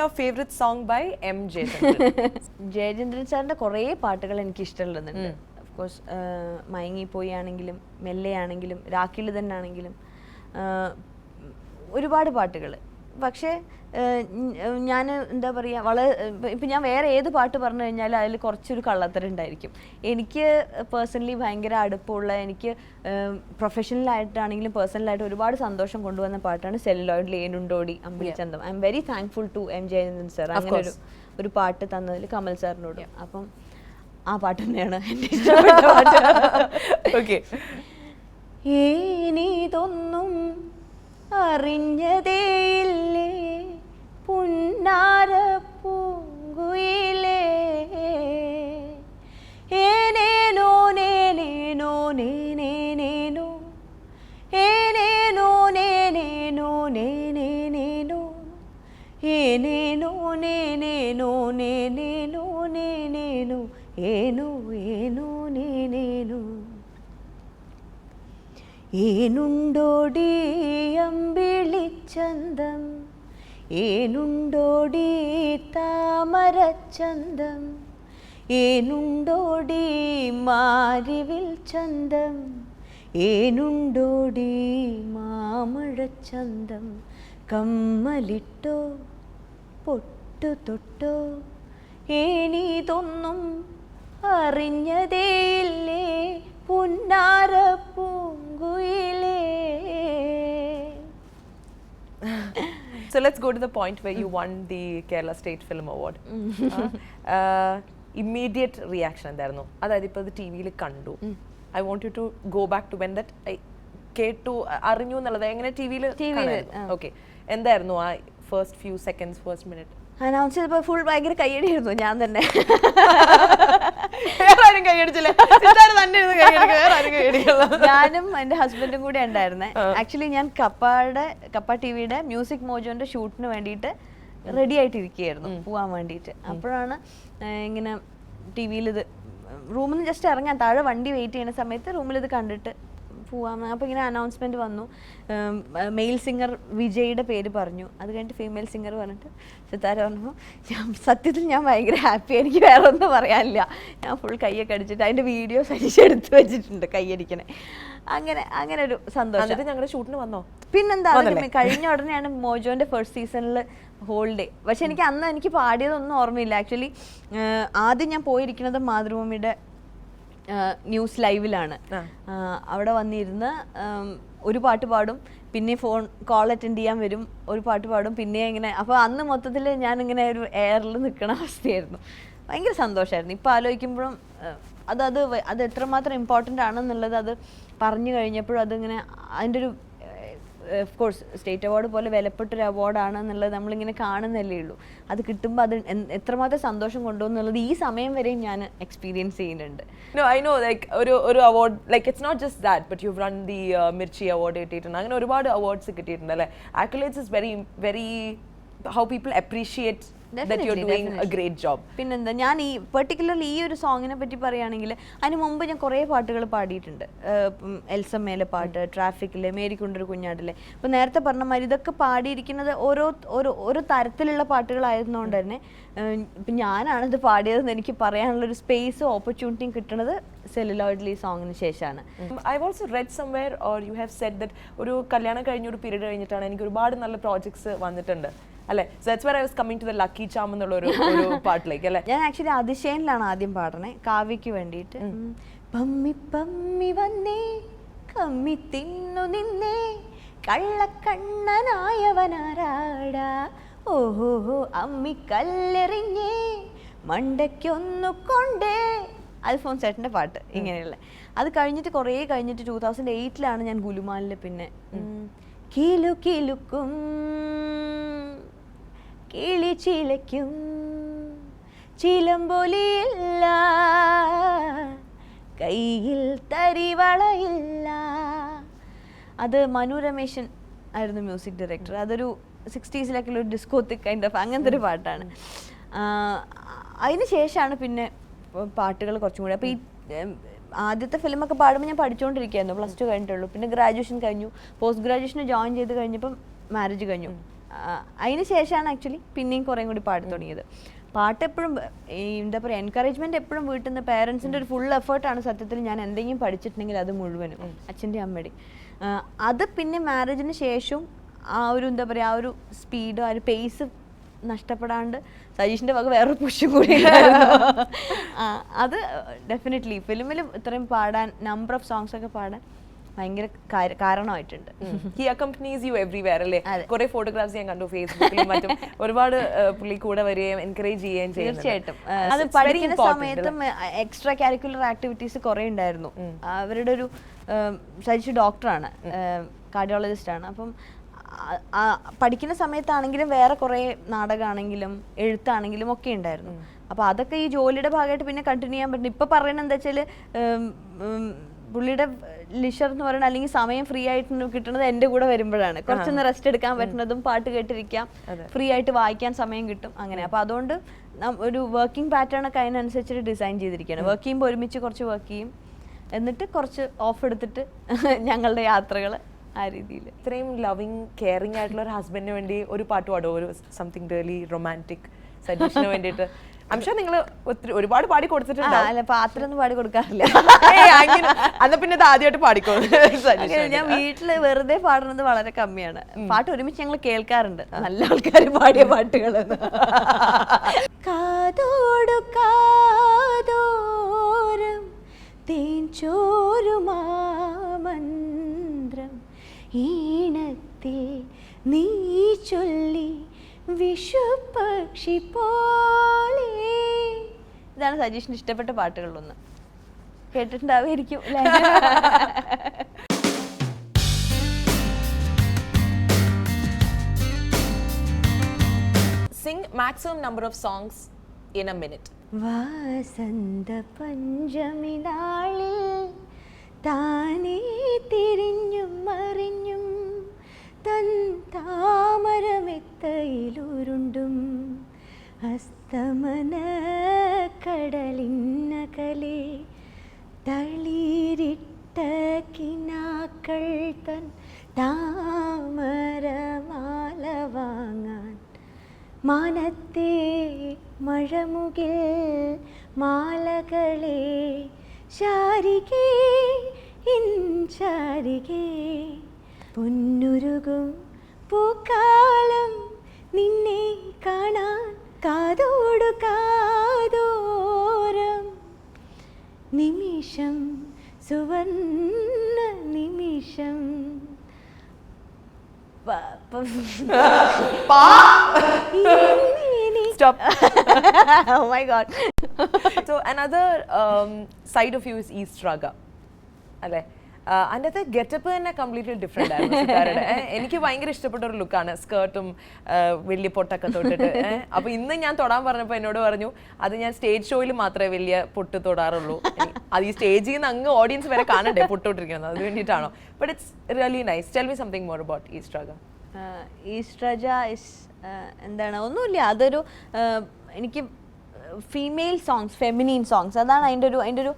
your favorite song by M. Jayachandran? Jayachandran സാറിൻ്റെ കുറേ പാട്ടുകൾ എനിക്ക് ഇഷ്ടമുള്ളതുണ്ട്. ഓഫ് കോഴ്സ് മയങ്ങിപ്പോയി ആണെങ്കിലും മെല്ലെയാണെങ്കിലും രാഖിൽ തന്നെ ആണെങ്കിലും ഒരുപാട് പാട്ടുകൾ. പക്ഷേ ഞാൻ എന്താ പറയുക, വളരെ ഇപ്പം ഞാൻ വേറെ ഏത് പാട്ട് പറഞ്ഞു കഴിഞ്ഞാലും അതിൽ കുറച്ചൊരു കള്ളത്തരം ഉണ്ടായിരിക്കും. എനിക്ക് പേഴ്സണലി ഭയങ്കര അടുപ്പമുള്ള, എനിക്ക് പ്രൊഫഷണലായിട്ടാണെങ്കിലും പേഴ്സണലായിട്ട് ഒരുപാട് സന്തോഷം കൊണ്ടുവന്ന പാട്ടാണ് സെല്ലുലോയിഡിൽ ഏനുണ്ടോടി അമ്പിളിച്ചന്തം. I am very thankful to M Jayachandran sir അങ്ങനെ ഒരു പാട്ട് തന്നതിൽ കമൽ സാറിനോട്. അപ്പം ആ പാട്ട് തന്നെയാണ് എൻ്റെ ഇഷ്ടപ്പെട്ട പാട്ട്. Okay. ഏനിതൊന്നും അറിഞ്ഞതേയില്ലേ പുന്നാര പൂങ്കുയിലേ, ഏനേനോ നേനേനോ നേനേനേനോ, ഏനേനോ നേനേനോ നേനേനേനോ, ഏനേനോ നേനേനോ നേനേനോ നേനേനോ, ഏനോ ഏനോ നേനേനോ. ഏനുണ്ടോടി അമ്പിളിച്ചന്തം, ഏനുണ്ടോടി താമരച്ചന്തം, ഏനുണ്ടോടി മാരിവിൽ ചന്തം, ഏനുണ്ടോടി മാമഴച്ചന്തം. കമ്മലിട്ടോ പൊട്ടു തൊട്ടോ ഏനിതൊന്നും അറിഞ്ഞതേയില്ലേ പുന്നാര പൂങ്കുയിലേ. So let's go to the point where you won the Kerala State Film Award. Immediate reaction എന്തായിരുന്നു? അതായത് ഇപ്പോൾ ഇത് ടി വിയിൽ കണ്ടു. I want you to go back to when that കേട്ടു അറിഞ്ഞു എന്നുള്ളത് എങ്ങനെ ടി വിയിൽ? ഓക്കെ, എന്തായിരുന്നു ആ first few seconds, first minute? Announce ചെയ്തപ്പോൾ ഫുൾ ഭയങ്കര കയ്യടിയായിരുന്നു. ഞാൻ തന്നെ ഞാനും എൻ്റെ ഹസ്ബൻഡും കൂടെ ഉണ്ടായിരുന്നേ. ആക്ച്വലി ഞാൻ കപ്പ ടിവിയുടെ മ്യൂസിക് മോജോന്റെ ഷൂട്ടിന് വേണ്ടിയിട്ട് റെഡി ആയിട്ടിരിക്കുകയായിരുന്നു പോവാൻ വേണ്ടിയിട്ട്. അപ്പോഴാണ് ഇങ്ങനെ ടി വിയിൽ ഇത് റൂമിൽ നിന്ന് ജസ്റ്റ് ഇറങ്ങാൻ, താഴെ വണ്ടി വെയിറ്റ് ചെയ്യുന്ന സമയത്ത് റൂമിൽ ഇത് കണ്ടിട്ട് പോവാം. അപ്പോൾ ഇങ്ങനെ അനൗൺസ്മെൻറ്റ് വന്നു. മെയിൽ സിംഗർ വിജയുടെ പേര് പറഞ്ഞു. അത് കഴിഞ്ഞിട്ട് ഫീമെയിൽ സിംഗർ പറഞ്ഞിട്ട് സിത്താര പറഞ്ഞപ്പോൾ സത്യത്തിൽ ഞാൻ ഭയങ്കര ഹാപ്പി. എനിക്ക് വേറെ ഒന്നും പറയാനില്ല. ഞാൻ ഫുൾ കയ്യൊക്കെ അടിച്ചിട്ട് അതിൻ്റെ വീഡിയോസ് അടിച്ചെടുത്ത് വെച്ചിട്ടുണ്ട് കയ്യടിക്കണേ. അങ്ങനെ ഒരു സന്തോഷം. ഞങ്ങളുടെ ഷൂട്ടിന് വന്നോ? പിന്നെന്താ, കഴിഞ്ഞ ഉടനെയാണ് മോജോന്റെ ഫസ്റ്റ് സീസണിൽ ഹോൾ ഡേ. പക്ഷെ എനിക്ക് അന്ന് എനിക്ക് പാടിയതൊന്നും ഓർമ്മയില്ല. ആക്ച്വലി ആദ്യം ഞാൻ പോയിരിക്കുന്നത് മാതൃഭൂമിയുടെ ന്യൂസ് ലൈവിലാണ്. അവിടെ വന്നിരുന്ന് ഒരു പാട്ട് പാടും, പിന്നെ ഫോൺ കോൾ അറ്റൻഡ് ചെയ്യാൻ വരും, ഒരു പാട്ട് പാടും, പിന്നെ ഇങ്ങനെ. അപ്പോൾ അന്ന് മൊത്തത്തിൽ ഞാനിങ്ങനെ ഒരു എയറിൽ നിൽക്കണ അവസ്ഥയായിരുന്നു. ഭയങ്കര സന്തോഷമായിരുന്നു. ഇപ്പോൾ ആലോചിക്കുമ്പോഴും അത് എത്രമാത്രം ഇമ്പോർട്ടൻ്റ് ആണെന്നുള്ളത് അത് പറഞ്ഞു കഴിഞ്ഞപ്പോഴും അതിങ്ങനെ അതിൻ്റെ ഒരു ഓഫ് കോഴ്സ് സ്റ്റേറ്റ് അവാർഡ് പോലെ വിലപ്പെട്ടൊരു അവാർഡാണ് എന്നുള്ളത് നമ്മളിങ്ങനെ കാണുന്നല്ലേ ഉള്ളൂ. അത് കിട്ടുമ്പോൾ അത് എത്രമാത്രം സന്തോഷം കൊണ്ടുപോകുന്നുള്ളത് ഈ സമയം വരെയും ഞാൻ എക്സ്പീരിയൻസ് ചെയ്യുന്നുണ്ട്. No, I know, like ഒരു award, like it's not just that, but you've run the Mirchi award കിട്ടിയിട്ടുണ്ട്. അങ്ങനെ ഒരുപാട് awards കിട്ടിയിട്ടുണ്ട് അല്ലേ? Accolades is very very how people appreciate that you're doing a great job. പിന്നെന്താ, ഞാൻ ഈ പെർട്ടിക്കുലർലി ഈ ഒരു സോങ്ങിനെ പറ്റി പറയുകയാണെങ്കിൽ അതിന് മുമ്പ് ഞാൻ കുറേ പാട്ടുകൾ പാടിയിട്ടുണ്ട്. എൽസമ്മയിലെ പാട്ട്, ട്രാഫിക്കിലെ, മേരിക്കുണ്ടൊരു കുഞ്ഞാടിലെ. ഇപ്പോൾ നേരത്തെ പറഞ്ഞ മാതിരി ഇതൊക്കെ പാടിയിരിക്കുന്നത് ഓരോ തരത്തിലുള്ള പാട്ടുകളായിരുന്നുകൊണ്ട് തന്നെ ഇപ്പം ഞാനാണിത് പാടിയതെന്ന് എനിക്ക് പറയാനുള്ളൊരു സ്പേസും ഓപ്പർച്യൂണിറ്റിയും കിട്ടുന്നത് സെല്ലുലോയിഡിൽ ഈ സോങ്ങിന് ശേഷമാണ്. I've also read somewhere or you have said that ഒരു കല്യാണം കഴിഞ്ഞ ഒരു പീരീഡ് കഴിഞ്ഞിട്ടാണ് എനിക്ക് ഒരുപാട് നല്ല പ്രോജക്ട്സ് വന്നിട്ടുണ്ട് അല്ലേ? So that's where I was coming to the Lucky Charm എന്നുള്ള ഒരു പാട്ടിലേക്ക് അല്ലേ? ഞാൻ ആക്ച്വലി അതിശയനിലാണ് ആദ്യം പാടണേ, കാവ്യയ്ക്ക് വേണ്ടിയിട്ട്. പമ്മി പമ്മി വന്നേ കമ്മി തിന്നു നിന്നേ കള്ളക്കണ്ണനായവനാരാടാ, ഓഹോ അമ്മി കല്ലെറിഞ്ഞേ മണ്ടയ്ക്കൊന്നു കൊണ്ടേ. അൽഫോൻസ് ചേട്ടൻ്റെ പാട്ട് ഇങ്ങനെയുള്ള. അത് കഴിഞ്ഞിട്ട് കുറേ കഴിഞ്ഞിട്ട് 2008 ഞാൻ ഗുലുമാലിൽ പിന്നെ കിലുക്കും കിളി ചിലയ്ക്കും ചിലമ്പൊലിയില്ല കയ്യിൽ തരിവളയില്ല. അത് മനു രമേശൻ ആയിരുന്നു മ്യൂസിക് ഡയറക്ടർ. അതൊരു 60s ഒരു ഡിസ്കോത്തിക് കൈൻഡ് ഓഫ് അങ്ങനത്തെ ഒരു പാട്ടാണ്. അതിന് ശേഷമാണ് പിന്നെ പാട്ടുകൾ കുറച്ചും കൂടി. അപ്പോൾ ഈ ആദ്യത്തെ ഫിലിമൊക്കെ പാടുമ്പോൾ ഞാൻ പഠിച്ചുകൊണ്ടിരിക്കുകയായിരുന്നു, +2 കഴിഞ്ഞിട്ടുള്ളൂ. പിന്നെ ഗ്രാജുവേഷൻ കഴിഞ്ഞു, പോസ്റ്റ് ഗ്രാജുവേഷന് ജോയിൻ ചെയ്ത് കഴിഞ്ഞപ്പം മാരേജ് കഴിഞ്ഞു. അതിന് ശേഷമാണ് ആക്ച്വലി പിന്നെയും കുറേ കൂടി പാടി തുടങ്ങിയത്. പാട്ട് എപ്പോഴും എന്താ പറയുക, എൻകറേജ്മെൻറ്റ് എപ്പോഴും വീട്ടിൽ നിന്ന് പേരൻസിൻ്റെ ഒരു ഫുൾ എഫേർട്ടാണ് സത്യത്തിൽ. ഞാൻ എന്തെങ്കിലും പഠിച്ചിട്ടുണ്ടെങ്കിൽ അത് മുഴുവനും അച്ഛൻ്റെ അമ്മയുടെയും. അത് പിന്നെ മാരേജിന് ശേഷവും ആ ഒരു എന്താ പറയുക, ആ ഒരു സ്പീഡ്, ആ ഒരു പേസ് നഷ്ടപ്പെടാണ്ട് സജീഷിൻ്റെ വക വേറൊരു പുഷും കൂടി അത് ഡെഫിനറ്റ്ലി ഫിലിമിൽ ഇത്രയും പാടാൻ, നമ്പർ ഓഫ് സോങ്സ് ഒക്കെ പാടാൻ ഭയങ്കര കാരണമായിട്ടുണ്ട്. ഹി അക്കംപനീസ് യു എവ്രിവെയർ അല്ലേ? കുറെ ഫോട്ടോഗ്രാഫ്സ് ഞാൻ കണ്ടു ഫേസ്ബുക്കിലും മറ്റും. ഒരുപാട് പുള്ളി കൂടെ വരികയും എൻകറേജ് ചെയ്യുകയും ചെയ്യും. തീർച്ചയായിട്ടും. അത് പഠിക്കുന്ന സമയത്തും എക്സ്ട്രാ കാരിക്കുലർ ആക്ടിവിറ്റീസ് കുറേ ഉണ്ടായിരുന്നു. അവരുടെ ഒരു സജീഷ് ഡോക്ടറാണ്, കാർഡിയോളജിസ്റ്റ് ആണ്. അപ്പം പഠിക്കുന്ന സമയത്താണെങ്കിലും വേറെ കുറേ നാടകമാണെങ്കിലും എഴുത്താണെങ്കിലും ഒക്കെ ഉണ്ടായിരുന്നു. അപ്പോൾ അതൊക്കെ ഈ ജോലിയുടെ ഭാഗമായിട്ട് പിന്നെ കണ്ടിന്യൂ ചെയ്യാൻ പറ്റും. ഇപ്പോൾ പറയുന്നത് എന്താ വെച്ചാൽ പുള്ളിയുടെ ലിഷർ എന്ന് പറയുന്നത്, അല്ലെങ്കിൽ സമയം ഫ്രീ ആയിട്ട് കിട്ടുന്നത് എൻ്റെ കൂടെ വരുമ്പോഴാണ്. കുറച്ചൊന്ന് റെസ്റ്റ് എടുക്കാൻ പറ്റുന്നതും, പാട്ട് കേട്ടിരിക്കാം, ഫ്രീ ആയിട്ട് വായിക്കാൻ സമയം കിട്ടും, അങ്ങനെ. അപ്പോൾ അതുകൊണ്ട് ഒരു വർക്കിംഗ് പാറ്റേൺ ഒക്കെ അതിനനുസരിച്ചിട്ട് ഡിസൈൻ ചെയ്തിരിക്കുകയാണ്. വർക്ക് ചെയ്യുമ്പോൾ ഒരുമിച്ച് കുറച്ച് വർക്ക് ചെയ്യും, എന്നിട്ട് കുറച്ച് ഓഫ് എടുത്തിട്ട് ഞങ്ങളുടെ യാത്രകൾ ആ രീതിയിൽ. ഇത്രയും ലവിങ് കെയറിംഗ് ആയിട്ടുള്ള ഒരു ഹസ്ബൻഡിന് വേണ്ടി ഒരു പാട്ട് പാടോ, ഒരു സംതിങ് റിയലി റൊമാൻറ്റിക് സജീഷിന് വേണ്ടിയിട്ട്? അംഷാ നിങ്ങൾ ഒരുപാട് പാടി കൊടുത്തിട്ടുണ്ടോ? അല്ല, പാത്രമൊന്നും പാടി കൊടുക്കാറില്ല. അന്ന് പിന്നെ ഇത് ആദ്യമായിട്ട് പാടിക്കോ. ഞാൻ വീട്ടില് വെറുതെ പാടുന്നത് വളരെ കമ്മിയാണ്. പാട്ട് ഒരുമിച്ച് ഞങ്ങൾ കേൾക്കാറുണ്ട്, നല്ല ആൾക്കാർ പാടിയ പാട്ടുകൾ. കാതോടു കാതോരം തേൻ ചോരുമാമന്ത്രം ഈണത്തിൽ നീ ചൊല്ലി വിഷുപക്ഷി പോലെ. ഇതാണ് സജീഷിന് ഇഷ്ടപ്പെട്ട പാട്ടുകളിലൊന്ന്. കേട്ടിട്ടുണ്ടാവുമായിരിക്കും. Sing maximum number of songs in a minute. വാസന്ത പഞ്ചമി നാളിൽ താനേ തിരിഞ്ഞും മറിഞ്ഞും തൻ താമരമെത്തയിലുരുണ്ടും അസ്തമന കടലിന്നകലെ തളിരിട്ട കിനാക്കൾ തൻ താമരമാല വാങ്ങാൻ മാനത്തെ മഴമുകിൽ മാലകളെ ശാരികേ ശാരികേ പൊന്നുരുകും പൂക്കാലം നിന്നെ കാണാൻ കാതോടു കാതോരം നിമിഷം സുവർണ്ണ നിമിഷം. Stop. Oh my god. So another side of you is East Raga. അല്ലേ? അതിൻ്റെ ഗെറ്റപ്പ് തന്നെ കംപ്ലീറ്റ്ലി ഡിഫറെൻ്റ് ആയിരുന്നു സിത്താരയുടെ. എനിക്ക് ഭയങ്കര ഇഷ്ടപ്പെട്ട ഒരു ലുക്കാണ്, സ്കേർട്ടും വലിയ പൊട്ടൊക്കെ തൊട്ടിട്ട്. അപ്പോൾ ഇന്ന് ഞാൻ തൊടാൻ പറഞ്ഞപ്പോൾ എന്നോട് പറഞ്ഞു അത് ഞാൻ സ്റ്റേജ് ഷോയിൽ മാത്രമേ വലിയ പൊട്ട് തൊടാറുള്ളൂ, അത് ഈ സ്റ്റേജിൽ നിന്ന് അങ്ങ് ഓഡിയൻസ് വരെ കാണണ്ടേ പൊട്ടോട്ടിരിക്കുന്നത്, അത് വേണ്ടിയിട്ടാണോ? But it's really nice. Tell me something more about east raga. East Raja is എന്താണ്, ഒന്നുമില്ല, അതൊരു എനിക്ക് ഫീമെയിൽ സോങ്സ്, ഫെമിനീൻ സോങ്സ്, അതാണ് അതിൻ്റെ ഒരു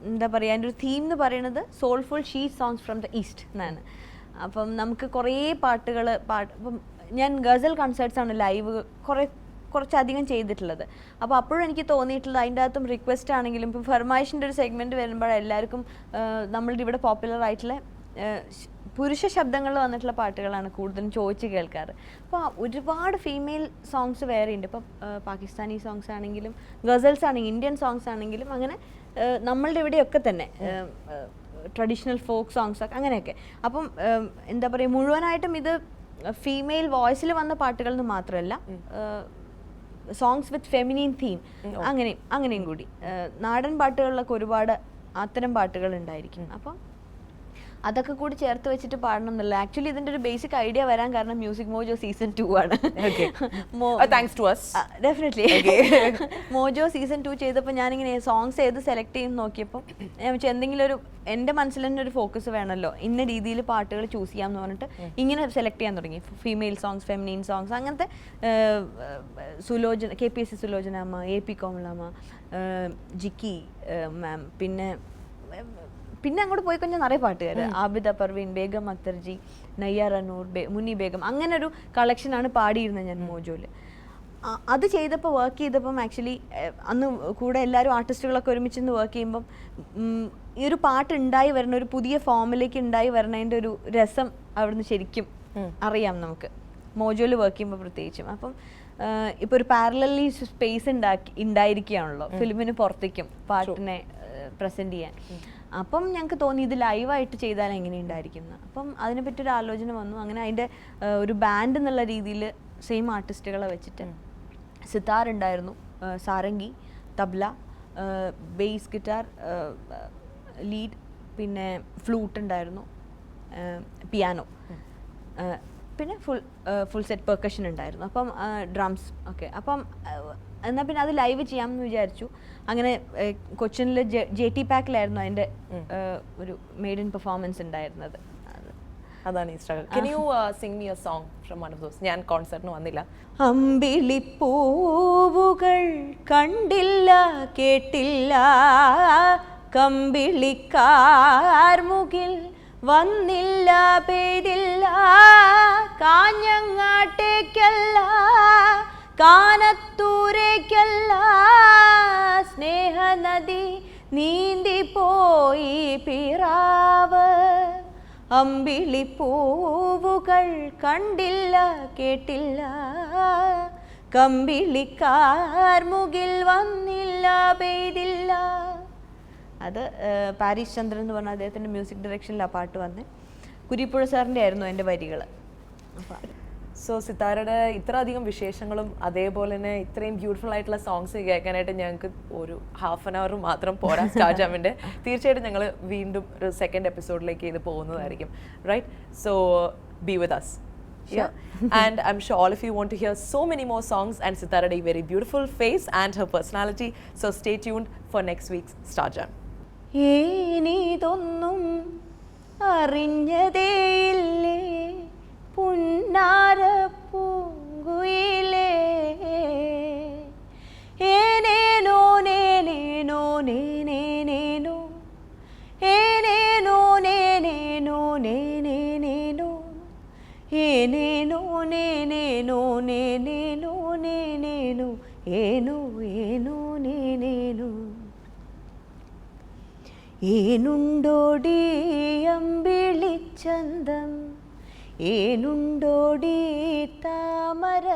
എന്താ പറയുക, അതിൻ്റെ ഒരു തീം എന്ന് പറയുന്നത് soulful she songs from the east എന്നാണ്. അപ്പം നമുക്ക് കുറേ പാട്ടുകൾ ഇപ്പം ഞാൻ ഗസൽ കൺസേർട്ട്സാണ് ലൈവ് കുറച്ചധികം ചെയ്തിട്ടുള്ളത്. അപ്പോൾ അപ്പോഴും എനിക്ക് തോന്നിയിട്ടുള്ളത് അതിൻ്റെ അകത്തും റിക്വസ്റ്റ് ആണെങ്കിലും ഇപ്പം ഫർമായിഷിൻ്റെ ഒരു സെഗ്മെൻറ്റ് വരുമ്പോഴെല്ലാവർക്കും നമ്മളുടെ ഇവിടെ പോപ്പുലർ ആയിട്ടുള്ള പുരുഷ ശബ്ദങ്ങളിൽ വന്നിട്ടുള്ള പാട്ടുകളാണ് കൂടുതലും ചോദിച്ച് കേൾക്കാറ്. അപ്പോൾ ഒരുപാട് ഫീമെയിൽ സോങ്സ് വേറെ ഉണ്ട്. ഇപ്പം പാകിസ്ഥാനി സോങ്സ് ആണെങ്കിലും ഗസൽസ് ആണെങ്കിലും ഇന്ത്യൻ സോങ്സ് ആണെങ്കിലും അങ്ങനെ നമ്മളുടെ ഇവിടെയൊക്കെ തന്നെ ട്രഡീഷണൽ ഫോക്ക് സോങ്സ് ഒക്കെ അങ്ങനെയൊക്കെ. അപ്പം എന്താ പറയുക, മുഴുവനായിട്ടും ഇത് ഫീമെയിൽ വോയിസിൽ വന്ന പാട്ടുകൾ എന്ന് മാത്രമല്ല, സോങ്സ് വിത്ത് ഫെമിനീൻ തീം അങ്ങനെയും കൂടി നാടൻ പാട്ടുകളിലൊക്കെ ഒരുപാട് അത്തരം പാട്ടുകൾ ഉണ്ടായിരിക്കും. അപ്പം അതൊക്കെ കൂടി ചേർത്ത് വെച്ചിട്ട് പാടണം എന്നല്ല. ആക്ച്വലി ഇതിൻ്റെ ഒരു ബേസിക് ഐഡിയ വരാൻ കാരണം മ്യൂസിക് മോജോ സീസൺ 2 ആണ്. ഡെഫിനറ്റ്ലി മോജോ സീസൺ 2 ചെയ്തപ്പോൾ ഞാനിങ്ങനെ സോങ്സ് ഏത് സെലക്ട് ചെയ്യുന്ന നോക്കിയപ്പോൾ ഞാൻ വെച്ചാൽ എന്തെങ്കിലും ഒരു എൻ്റെ മനസ്സിൽ തന്നെ ഒരു ഫോക്കസ് വേണമല്ലോ, ഇന്ന രീതിയിൽ പാട്ടുകൾ ചൂസ് ചെയ്യാമെന്ന് പറഞ്ഞിട്ട് ഇങ്ങനെ സെലക്ട് ചെയ്യാൻ തുടങ്ങി. ഫീമെയിൽ സോങ്സ്, ഫെമിനീൻ സോങ്സ്, അങ്ങനത്തെ സുലോചന, KPSC സുലോചന അമ്മ, AP കോമളമ്മ, ജിക്കി മാം, പിന്നെ പിന്നെ അങ്ങോട്ട് പോയി കഴിഞ്ഞാൽ നിറയെ പാട്ടുകാർ, ആബിദ പർവീൻ, ബേഗം അക്തർജി, നയ്യ റനൂർ, മുനി ബേഗം, അങ്ങനെ ഒരു കളക്ഷനാണ് പാടിയിരുന്നത് ഞാൻ മോജോയിൽ. അത് ചെയ്തപ്പോൾ വർക്ക് ചെയ്തപ്പം ആക്ച്വലി അന്ന് കൂടെ എല്ലാവരും ആർട്ടിസ്റ്റുകളൊക്കെ ഒരുമിച്ച് നിന്ന് വർക്ക് ചെയ്യുമ്പം ഈ ഒരു പാട്ട് ഉണ്ടായി വരണ, ഒരു പുതിയ ഫോമിലേക്ക് ഉണ്ടായി വരണതിൻ്റെ ഒരു രസം അവിടുന്ന് ശരിക്കും അറിയാം നമുക്ക്, മോജോയിൽ വർക്ക് ചെയ്യുമ്പോൾ പ്രത്യേകിച്ചും. അപ്പം ഇപ്പോൾ ഒരു പാരലലി സ്പേസ് ഉണ്ടായിരിക്കുകയാണല്ലോ ഫിലിമിന് പുറത്തേക്കും പാട്ടിനെ പ്രസൻറ്റ് ചെയ്യാൻ. അപ്പം ഞങ്ങൾക്ക് തോന്നി ഇത് ലൈവായിട്ട് ചെയ്താൽ എങ്ങനെ ഉണ്ടായിരിക്കും. അപ്പം അതിനെപ്പറ്റി ഒരു ആലോചന വന്നു. അങ്ങനെ അതിൻ്റെ ഒരു ബാൻഡ് എന്നുള്ള രീതിയിൽ സെയിം ആർട്ടിസ്റ്റുകളെ വെച്ചിട്ട് സിതാർ ഉണ്ടായിരുന്നു, Sarangi, tabla, base guitar, lead, പിന്നെ ഫ്ലൂട്ട് ഉണ്ടായിരുന്നു, പിയാനോ, പിന്നെ ഫുൾ സെറ്റ് പെർക്കഷൻ ഉണ്ടായിരുന്നു. അപ്പം ഡ്രംസ് ഒക്കെ. അപ്പം എന്നാൽ പിന്നെ അത് ലൈവ് ചെയ്യാമെന്ന് വിചാരിച്ചു. അങ്ങനെ കൊച്ചിനിൽ JT പാക്കിലായിരുന്നു അതിൻ്റെ ഒരു മെയ്ഡ് ഇൻ പെർഫോമൻസ് ഉണ്ടായിരുന്നത്. അതാണ് ഈ struggle. Can you sing me a song from one of those? ഞാൻ കോൺസർട്ടിന് വന്നില്ല. അമ്പിളിപ്പൂവുകൾ കണ്ടില്ല കേട്ടില്ല, കമ്പിളിക്കാർമുകിൽ വന്നില്ല പെയ്തില്ല, കാഞ്ഞങ്ങാട്ടേക്കല്ല കാനത്തൂരേക്കല്ല, സ്നേഹനദി നീന്തിപ്പോയി പിറാവ്. അമ്പിളിപ്പൂവുകൾ കണ്ടില്ല കേട്ടില്ല, കമ്പിളിക്കാർമുകിൽ വന്നില്ല പെയ്തില്ല. അത് പാരീസ് ചന്ദ്രൻ എന്ന് പറഞ്ഞ അദ്ദേഹത്തിൻ്റെ മ്യൂസിക് ഡയറക്ഷനിലാണ് പാട്ട് വന്നത്. കുരിപ്പുഴ സാറിൻ്റെ ആയിരുന്നു എൻ്റെ വരികൾ. സോ സിതാരയുടെ ഇത്ര അധികം വിശേഷങ്ങളും അതേപോലെ തന്നെ ഇത്രയും ബ്യൂട്ടിഫുൾ ആയിട്ടുള്ള സോങ്സ് കേൾക്കാനായിട്ട് ഞങ്ങൾക്ക് ഒരു ഹാഫ് ആൻ അവർ മാത്രം പോരാ സ്റ്റാർ ജാമിൻ്റെ. തീർച്ചയായിട്ടും ഞങ്ങൾ വീണ്ടും ഒരു സെക്കൻഡ് എപ്പിസോഡിലേക്ക് ഇത് പോകുന്നതായിരിക്കും. Right? So be with us. Yeah. And I'm sure all of you want to hear so many more songs and Sitarade very beautiful face and her personality. So stay tuned for next week's Star Jam. ഏനിതൊന്നും അറിഞ്ഞതേയില്ലേ പുന്നാര പൂങ്കുയിലേ, ഏനേനോ നേനേനോ നേനേനേനോ, ഏനേനോ നേനേനോ നേനേനേനോ, ഏനേനോ നേനേനോ നേനേനോ നേനേനോ, ഏനോ ഏനോ നേനേനോ. ഏനുണ്ടോടി അമ്പിളിച്ചന്തം, ഏനുണ്ടോടി താമര